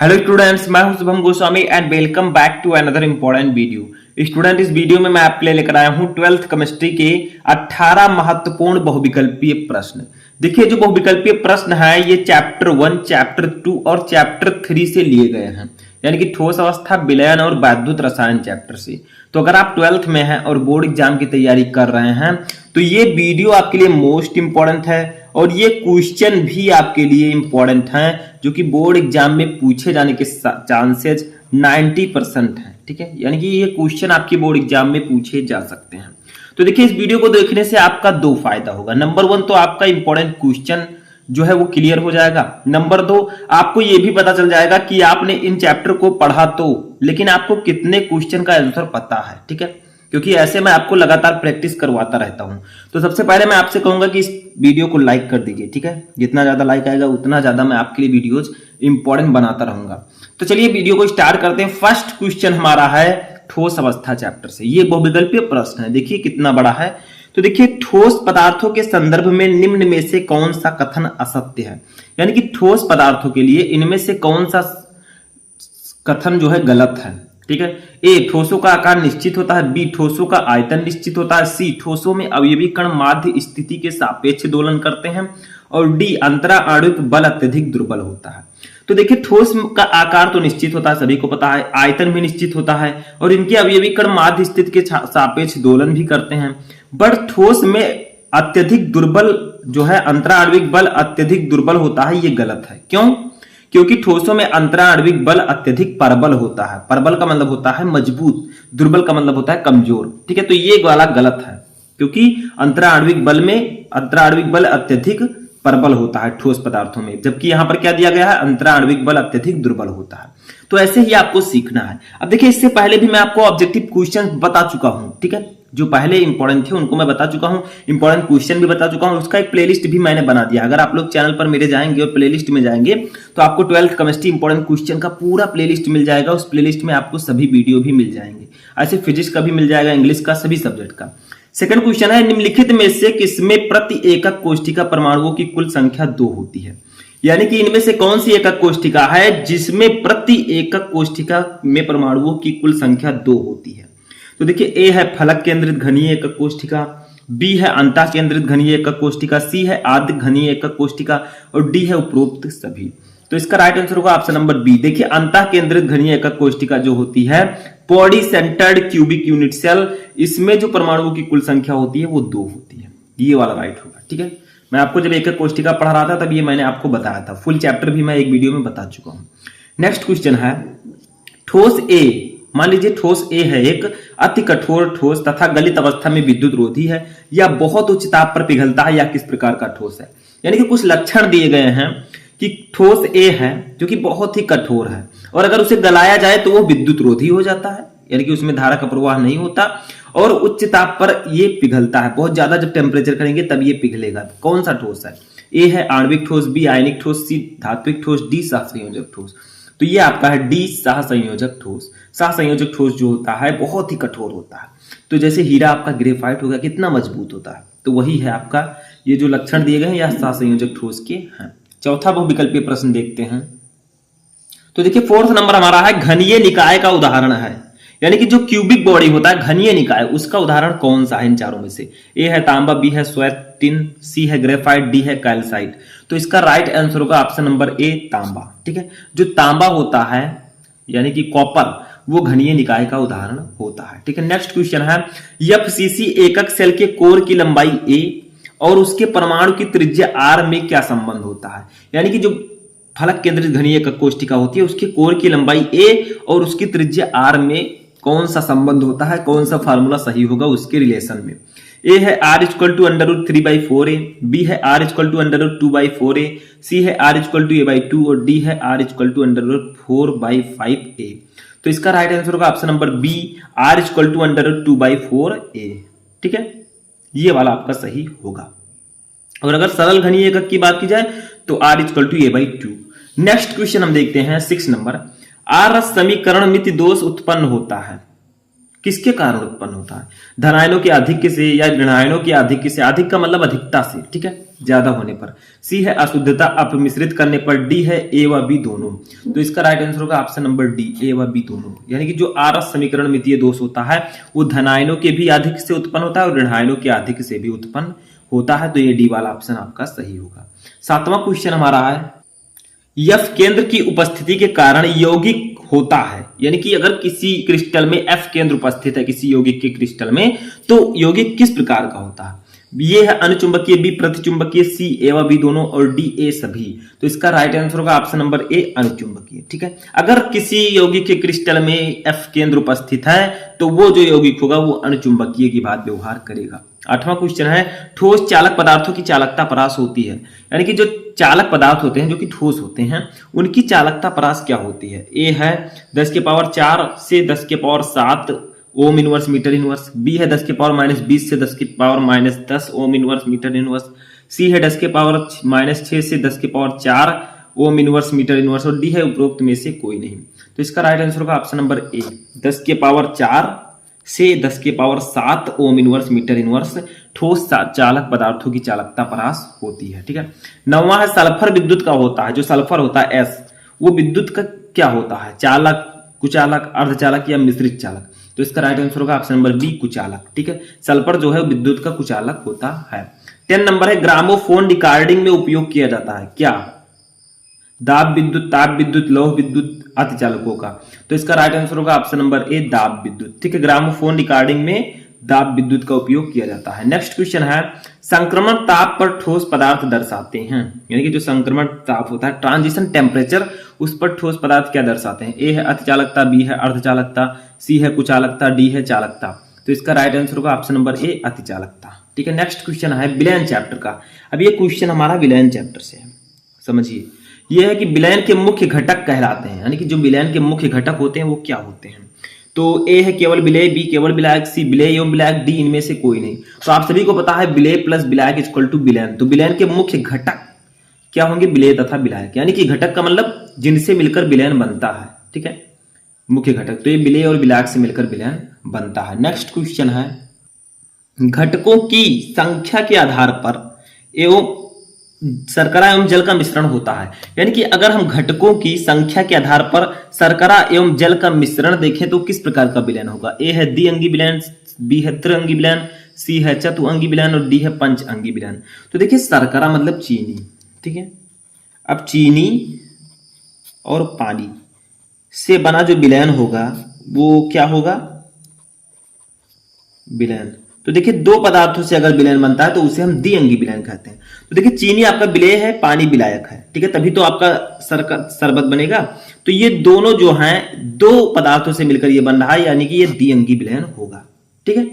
Hello students, मैं हूं Shubham Goswami and welcome back to another important video. Student, इस video में मैं आपके लिए लेकर आया हूं 12th केमिस्ट्री के 18 महत्वपूर्ण बहुविकल्पीय प्रश्न। देखिए, जो बहुविकल्पीय प्रश्न है ये चैप्टर 1, चैप्टर 2 और चैप्टर 3 से लिए गए हैं, यानी कि ठोस अवस्था, विलयन और वैद्युत रसायन चैप्टर से। तो अगर आप 12th में हैं और बोर्ड एग्जाम की तैयारी कर रहे हैं तो ये वीडियो आपके लिए मोस्ट इंपॉर्टेंट है और ये क्वेश्चन भी आपके लिए इंपॉर्टेंट हैं जो कि बोर्ड एग्जाम में पूछे जाने के चांसेस 90% है। ठीक है, यानी कि ये क्वेश्चन आपके बोर्ड एग्जाम में पूछे जा सकते हैं। तो देखिए, इस वीडियो को देखने से आपका दो फायदा होगा। नंबर 1 तो आपका इंपॉर्टेंट क्वेश्चन जो है वो क्लियर हो जाएगा। नंबर 2, आपको ये भी पता चल जाएगा कि आपने इन चैप्टर को पढ़ा तो, लेकिन आपको कितने क्वेश्चन का आंसर पता है। ठीक है, क्योंकि ऐसे मैं आपको लगातार प्रैक्टिस करवाता रहता हूं। तो सबसे पहले मैं आपसे कहूंगा कि इस वीडियो को लाइक कर दीजिए। ठीक है, जितना ज्यादा लाइक आएगा उतना ज्यादा मैं आपके लिए वीडियोज इंपॉर्टेंट बनाता रहूंगा। तो चलिए वीडियो को स्टार्ट करते हैं। फर्स्ट क्वेश्चन हमारा है ठोस अवस्था चैप्टर से। ये बहुविकल्पीय प्रश्न है, देखिए कितना बड़ा है। तो देखिए, ठोस पदार्थों के संदर्भ में निम्न में से कौन सा कथन असत्य है, यानी कि ठोस पदार्थों के लिए इनमें से कौन सा कथन जो है गलत है। ठीक है, ए, ठोसों का आकार निश्चित होता है। बी, ठोसों का आयतन निश्चित होता है। सी, ठोसों में अवयवी कण माध्य स्थिति के सापेक्ष दोलन करते हैं। और डी, अंतरा आणविक बल अत्यधिक दुर्बल होता है। तो देखिए, ठोस का आकार तो निश्चित होता है, सभी को पता है। आयतन भी निश्चित होता है और इनके अवयवी कण माध्य स्थिति के सापेक्ष दोलन भी करते हैं। बट ठोस में अत्यधिक दुर्बल जो है, अंतरा आणविक बल अत्यधिक दुर्बल होता है, ये गलत है। क्यों? क्योंकि ठोसों में अंतरा आणविक बल अत्यधिक प्रबल होता है। प्रबल का मतलब होता है मजबूत, दुर्बल का मतलब होता है कमजोर। ठीक है, तो ये वाला गलत है, क्योंकि अंतरा आणविक बल अत्यधिक प्रबल होता है ठोस पदार्थों में, जबकि यहां पर क्या दिया गया है, अंतरा आणविक बल अत्यधिक दुर्बल होता है। तो ऐसे ही आपको सीखना है। अब देखिए, इससे पहले भी मैं आपको ऑब्जेक्टिव क्वेश्चन बता चुका हूं। ठीक है, जो पहले इंपॉर्टेंट थे उनको मैं बता चुका हूं, इंपॉर्टेंट क्वेश्चन भी बता चुका हूं। उसका एक प्लेलिस्ट भी मैंने बना दिया। अगर आप लोग चैनल पर मेरे जाएंगे और प्लेलिस्ट में जाएंगे तो आपको 12th केमिस्ट्री इंपॉर्टेंट क्वेश्चन का पूरा प्लेलिस्ट मिल जाएगा। उस प्लेलिस्ट में आपको सभी वीडियो भी मिल जाएंगे, ऐसे फिजिक्स का भी मिल जाएगा, इंग्लिश का, सभी सब्जेक्ट का। सेकंड क्वेश्चन है, निम्नलिखित में से किसमें प्रति एकक कोष्ठिका परमाणुओं की कुल संख्या 2 होती है, यानी कि इनमें से कौन सी एकक कोष्ठिका है जिसमें प्रति एकक कोष्ठिका में परमाणुओं की कुल संख्या 2 होती है। तो देखिए, ए है फलक केंद्रित घनीय एकक कोष्ठिका, बी है अंतः केंद्रित घनीय एकक कोष्ठिका, सी है आद्य घनीय एकक कोष्ठिका और डी है उपरोक्त सभी। तो इसका राइट आंसर होगा ऑप्शन नंबर बी। देखिए, अंतः केंद्रित घनीय एकक कोष्ठिका जो होती है, पॉडी सेंटर्ड क्यूबिक यूनिट सेल, इसमें जो परमाणुओं की कुल संख्या होती है वो 2 होती है। ये वाला राइट होगा। ठीक है, मैं आपको जब एकक कोष्ठिका पढ़ा रहा था तब ये मैंने आपको बताया था। फुल चैप्टर भी मैं एक वीडियो में बता चुका हूं। नेक्स्ट क्वेश्चन है, ठोस ए, मान लीजिए ठोस ए है एक अति कठोर ठोस तथा गलित अवस्था में विद्युत रोधी है या बहुत उच्च ताप पर पिघलता है या किस प्रकार का ठोस है। यानी कि कुछ लक्षण दिए गए हैं कि ठोस ए है जो कि बहुत ही कठोर है और अगर उसे गलाया जाए तो वो विद्युत रोधी हो जाता है, यानी कि उसमें धारा का प्रवाह नहीं होता और उच्च ताप पर ये पिघलता है। बहुत ज्यादा जब टेम्परेचर करेंगे तब ये पिघलेगा। कौन सा ठोस है? ए है आणविक ठोस, बी आयनिक ठोस, सी धात्विक ठोस, डी सहसंयोजक ठोस। तो ये आपका है डी, सहसंयोजक ठोस। सहसंयोजक ठोस जो होता है बहुत ही कठोर होता है। तो जैसे हीरा आपका ग्रेफाइट होगा, कितना मजबूत होता है, तो वही है आपका ये जो लक्षण दिए गए हैं, यह सहसंयोजक ठोस के हैं। चौथा बहुविकल्पीय प्रश्न देखते हैं। तो देखिए, 4th नंबर हमारा है घनीय निकाय का उदाहरण है, यानी कि जो क्यूबिक बॉडी होता है घनीय निकाय, उसका उदाहरण कौन सा है इन चारों में से? ए है तांबा, बी है श्वेत टिन, सी है ग्रेफाइट, डी है कैल्साइट। तो इसका राइट आंसर होगा ऑप्शन नंबर ए, तांबा। ठीक है, जो तांबा होता है यानी कि कॉपर, वो घनीय निकाय का उदाहरण होता है। ठीक है, नेक्स्ट क्वेश्चन है, एफसीसी एकक सेल के कोर की लंबाई ए और उसके परमाणु की त्रिज्या आर में क्या संबंध होता है। यानी कि जो फलक केंद्रित घनीय एकक कोष्ठिका होती है उसके कोर की लंबाई ए और उसकी त्रिज्या आर में कौन सा संबंध होता है, कौन सा फार्मूला सही होगा उसके रिलेशन में। ए है r equal to √3/4a, B है r equal to √2/4a, C है आर इक्वल टू a/2 और डी है आर इक्वल टू √4/5a। तो इसका राइट आंसर होगा option number B, r equal to √2/4a। ठीक है, ये वाला आपका सही होगा। और अगर सरल घनीय एकक की बात की जाए तो r equal to a/2। Next question हम देखते हैं 6 नंबर, आर समीकरण मिति दोष उत्पन्न होता है, किसके कारण उत्पन्न होता है? धनायनों के आधिक्य से या ऋणायनों के आधिक्य से? आधिक का मतलब अधिकता से। ठीक है, ज्यादा होने पर, सी है अशुद्धता अपमिश्रित करने पर, डी है ए व बी दोनों। तो इसका राइट आंसर होगा ऑप्शन नंबर डी, ए व बी दोनों। यानी कि जो आरस समीकरण मितीय दोष होता है वो धनायनों के भी अधिक से उत्पन्न होता है और ऋणायनों के अधिक से भी उत्पन्न होता है। तो ये डी वाला ऑप्शन आपका सही होगा। 7वां क्वेश्चन हमारा है, एफ केंद्र की उपस्थिति के कारण यौगिक होता है। यानी कि अगर किसी क्रिस्टल में एफ केंद्र उपस्थित है किसी यौगिक के क्रिस्टल में, तो यौगिक किस प्रकार का होता है? ये है अनुचुंबकीय, बी प्रतिचुंबकीय, सी ए व बी दोनों और डी ए सभी। तो इसका राइट आंसर होगा ऑप्शन नंबर ए, अनुचुंबकीय। ठीक है, अगर किसी यौगिक के क्रिस्टल में एफ केंद्र उपस्थित है तो वो जो यौगिक होगा वो अनुचुंबकीय की बात व्यवहार करेगा। 8वां क्वेश्चन है, ठोस चालक पदार्थों की चालकता परास होती है। यानी कि जो चालक पदार्थ होते हैं जो कि ठोस होते हैं उनकी चालकता परास क्या होती है? ए है 10 के पावर 4 से 10 के power 7 ohm inverse metre inverse, B है 10 के पावर -20 से 10 के power -10 ohm inverse metre inverse, C है 10 के पावर -6 से 10 के power 4 ohm inverse metre inverse और डी है उपरोक्त में से कोई नहीं। तो इसका राइट आंसर होगा ऑप्शन नंबर ए, 10 के पावर 4 से 10 के power 7 ohm inverse metre inverse ठोस चालक पदार्थों की चालकता परास होती है। ठीक है, 9वां है, सल्फर विद्युत का होता है। जो सल्फर होता है एस, वो विद्युत का क्या होता है? चालक, कुचालक, अर्धचालक या मिश्रित चालक? तो इसका राइट आंसर होगा ऑप्शन नंबर बी, कुचालक। ठीक है, सल्फर जो है विद्युत का कुचालक होता है। 10 नंबर है, ग्रामोफोन रिकॉर्डिंग में उपयोग किया जाता है। क्या? दाब विद्युत, ताप विद्युत, लौह विद्युत, अतिचालकों का। तो इसका राइट आंसर होगा ऑप्शन नंबर ए, दाब विद्युत। ठीक है, ग्रामोफोन रिकॉर्डिंग में दाब विद्युत का उपयोग किया जाता है। नेक्स्ट क्वेश्चन है, संक्रमण ताप पर ठोस पदार्थ दर्शाते हैं। यानी कि जो संक्रमण ताप होता है, ट्रांजिशन टेम्परेचर, उस पर ठोस पदार्थ क्या दर्शाते हैं? ए है अतिचालकता, बी है अर्धचालकता, सी है कुचालकता, डी है चालकता। तो इसका राइट आंसर होगा ऑप्शन नंबर ए, अतिचालकता। ठीक है, नेक्स्ट क्वेश्चन है विलयन चैप्टर का। अब ये क्वेश्चन हमारा विलयन चैप्टर से है, समझिए। यह है कि विलयन के मुख्य घटक कहलाते हैं। यानी कि जो विलयन के मुख्य घटक होते हैं वो क्या होते हैं? तो ए है केवल विलेय, बी केवल विलायक, सी विलेय एवं विलायक, डी इनमें से कोई नहीं। तो आप सभी को पता है विलेय प्लस विलायक इक्वल टू विलयन। तो विलयन के मुख्य घटक क्या होंगे? विलेय तथा विलायक। यानी कि घटक का मतलब जिनसे मिलकर विलयन बनता है। ठीक है, मुख्य घटक। तो ये विलेय और विलायक से मिलकर विलयन बनता है। नेक्स्ट क्वेश्चन है, घटकों की संख्या के आधार पर एवं शर्करा एवं जल का मिश्रण होता है। यानी कि अगर हम घटकों की संख्या के आधार पर शर्करा एवं जल का मिश्रण देखें तो किस प्रकार का विलयन होगा? ए है द्विअंगी विलयन, बी है त्रिअंगी विलयन, सी है चतुअंगी विलयन और डी है पंचअंगी विलयन। तो देखिए, शर्करा मतलब चीनी। ठीक है, अब चीनी और पानी से बना जो विलयन होगा वो क्या होगा? विलयन। तो देखिए, दो पदार्थों से अगर विलयन बनता है तो उसे हम द्विअंगी विलयन कहते हैं। तो देखिए, चीनी आपका विलेय है, पानी विलायक है। ठीक है, तभी तो आपका शरबत बनेगा। तो ये दोनों जो हैं दो पदार्थों से मिलकर ये बन रहा है, यानी कि ये द्विअंगी विलयन होगा। ठीक है,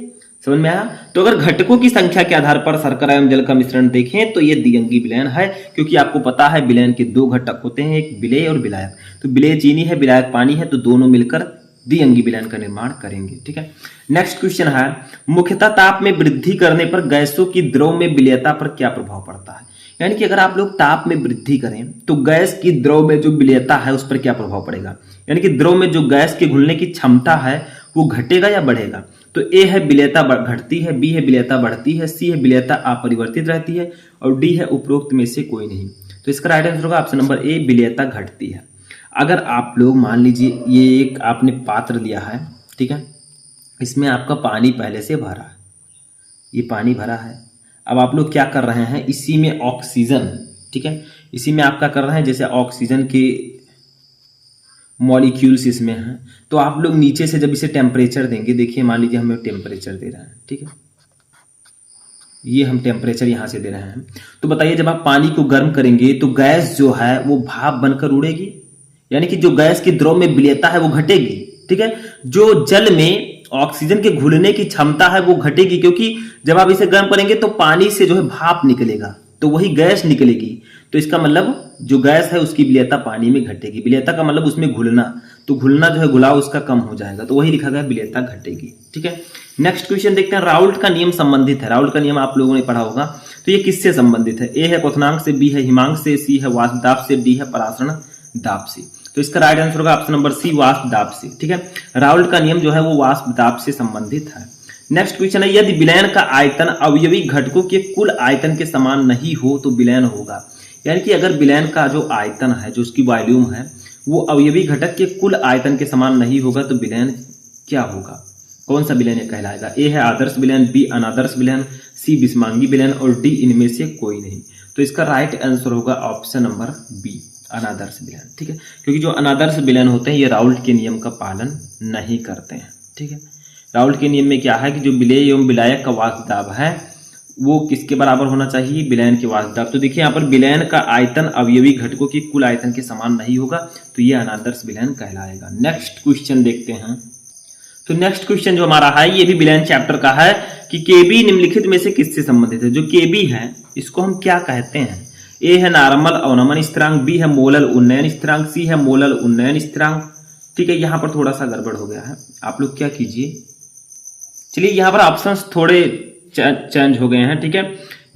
समझ में आया? तो अगर घटकों की संख्या के आधार पर शर्करा एवं जल का मिश्रण देखें तो ये द्विअंगी विलयन है, क्योंकि आपको पता है विलयन के दो घटक होते हैं, एक विलेय और विलायक। तो विलेय चीनी है, विलायक पानी है, तो दोनों मिलकर द्विअंगी विलयन का निर्माण करेंगे। ठीक है, नेक्स्ट क्वेश्चन है, मुख्यतः ताप में वृद्धि करने पर गैसों की द्रव में विलेयता पर क्या प्रभाव पड़ता है? यानी कि अगर आप लोग ताप में वृद्धि करें तो गैस की द्रव में जो विलेयता है उस पर क्या प्रभाव पड़ेगा? यानी कि द्रव में जो गैस के घुलने की क्षमता है वो घटेगा या बढ़ेगा? तो ए है विलेयता घटती है, बी है विलेयता बढ़ती है, सी है विलेयता अपरिवर्तित रहती है और डी है उपरोक्त में से कोई नहीं। तो इसका राइट आंसर होगा ऑप्शन नंबर ए, विलेयता घटती है। अगर आप लोग मान लीजिए ये एक आपने पात्र लिया है, ठीक है, इसमें आपका पानी पहले से भरा है, ये पानी भरा है। अब आप लोग क्या कर रहे हैं, इसी में ऑक्सीजन, ठीक है, इसी में आप क्या कर रहे हैं, जैसे ऑक्सीजन के मॉलिक्यूल्स इसमें हैं, तो आप लोग नीचे से जब इसे टेम्परेचर देंगे, देखिए मान लीजिए हमें टेम्परेचर दे रहा है, ठीक है, ये हम टेम्परेचर यहाँ से दे रहे हैं। तो बताइए, जब आप पानी को गर्म करेंगे तो गैस जो है वो भाप बनकर उड़ेगी, यानी कि जो गैस की द्रव में विलेयता है वो घटेगी। ठीक है, जो जल में ऑक्सीजन के घुलने की क्षमता है वो घटेगी, क्योंकि जब आप इसे गर्म करेंगे तो पानी से जो है भाप निकलेगा, तो वही गैस निकलेगी। तो इसका मतलब जो गैस है उसकी विलेयता पानी में घटेगी। विलेयता का मतलब उसमें घुलना, तो घुलना जो है घुलाव उसका कम हो जाएगा, तो वही लिखा गया विलेयता घटेगी। ठीक है, नेक्स्ट क्वेश्चन देखते हैं, राउल्ट का नियम संबंधित है। राउल्ट का नियम आप लोगों ने पढ़ा होगा, तो ये किससे संबंधित है? ए है क्वथनांक से, बी है हिमांक से, सी है वाष्प दाब से, डी है परासरण दाब से। तो इसका राइट आंसर होगा ऑप्शन नंबर सी, वाष्प दाब से। ठीक है, राउल्ट का नियम जो है वो वाष्प दाब से संबंधित है। नेक्स्ट क्वेश्चन है, यदि विलयन का आयतन अवयवी घटकों के कुल आयतन के समान नहीं हो तो विलयन होगा। यानी कि अगर विलयन का जो आयतन है, जो उसकी वॉल्यूम है, वो अवयवी घटक के कुल आयतन के समान नहीं होगा तो विलयन क्या होगा? कौन सा विलयन कहलाएगा? ए है आदर्श विलयन, बी अनादर्श विलयन, सी विषमांगी विलयन और डी इनमें से कोई नहीं। तो इसका राइट आंसर होगा ऑप्शन नंबर बी, अनादर्श विलयन। ठीक है, क्योंकि जो अनादर्श विलयन होते हैं ये राउल्ट के नियम का पालन नहीं करते हैं। ठीक है, राउल्ट के नियम में क्या है कि जो विलेय एवं विलायक का वाष्प दाब है वो किसके बराबर होना चाहिए? विलयन के वाष्प दाब। तो देखिए यहाँ पर विलयन का आयतन अवयवी घटकों की कुल आयतन के समान नहीं होगा तो ये अनादर्श विलयन कहलाएगा। नेक्स्ट क्वेश्चन देखते हैं। तो नेक्स्ट क्वेश्चन जो हमारा है ये भी विलयन चैप्टर का है कि केबी निम्नलिखित में से किससे संबंधित है? जो केबी है इसको हम क्या कहते हैं? ए है नॉर्मल अवनमन स्थिरांक, बी है मोलल उन्नयन स्थिरांक, सी है मोलल उन्नयन स्थिरांक। ठीक है, यहाँ पर थोड़ा सा गड़बड़ हो गया है, आप लोग क्या कीजिए, चलिए यहाँ पर ऑप्शंस थोड़े चेंज हो गए हैं। ठीक है,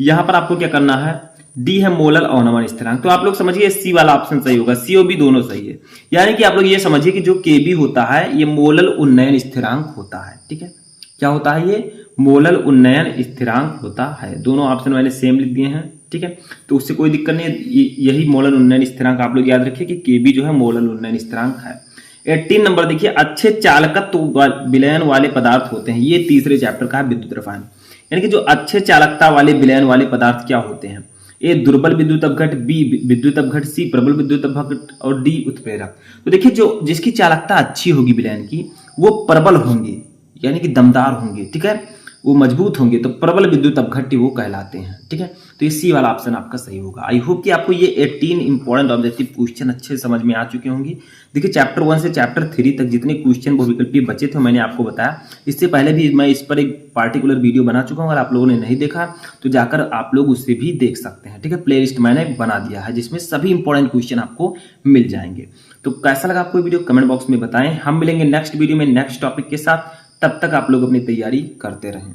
यहाँ पर आपको क्या करना है, डी है मोलल अवनमन स्थिरांक, तो आप लोग समझिए सी वाला ऑप्शन सही होगा, सी और बी दोनों सही है। यानी कि आप लोग ये समझिए कि जो केबी होता है ये मोलल उन्नयन स्थिरांक होता है। ठीक है, क्या होता है? ये मोलल उन्नयन स्थिरांक होता है। दोनों ऑप्शन मैंने सेम लिख दिए हैं। ठीक है, तो उससे कोई दिक्कत नहीं है, यही मोलल उन्नयन स्थिरांक आप लोग याद रखिए कि केबी जो है मोलल उन्नयन स्थिरांक है। 18 नंबर देखिए, अच्छे चालकत्व विलयन वाले पदार्थ होते हैं। ये तीसरे चैप्टर का है विद्युत रसायन। यानी कि जो अच्छे चालकता वाले विलयन वाले पदार्थ क्या होते हैं? ए दुर्बल विद्युत अपघट, बी विद्युत अपघट, सी प्रबल विद्युत अपघट और डी उत्प्रेरक। तो देखिए जो जिसकी चालकता अच्छी होगी विलयन की वो प्रबल होंगे, यानी कि दमदार होंगे। ठीक है, वो मजबूत होंगे तो प्रबल विद्युत अपघट्य वो कहलाते हैं। ठीक है, तो ये सी वाला ऑप्शन आपका सही होगा। आई होप कि आपको ये 18 इंपॉर्टेंट ऑब्जेक्टिव क्वेश्चन अच्छे समझ में आ चुके होंगे। देखिए चैप्टर 1 से चैप्टर 3 तक जितने क्वेश्चन बहुविकल्पीय बचे थे मैंने आपको बताया। इससे पहले भी मैं इस पर एक पार्टिकुलर वीडियो बना चुका हूँ, अगर आप लोगों ने नहीं देखा तो जाकर आप लोग उससे भी देख सकते हैं। ठीक है, प्ले लिस्ट मैंने बना दिया है जिसमें सभी इंपॉर्टेंट क्वेश्चन आपको मिल जाएंगे। तो कैसा लगा आपको वीडियो कमेंट बॉक्स में बताएं। हम मिलेंगे नेक्स्ट वीडियो में नेक्स्ट टॉपिक के साथ, तब तक आप लोग अपनी तैयारी करते रहें।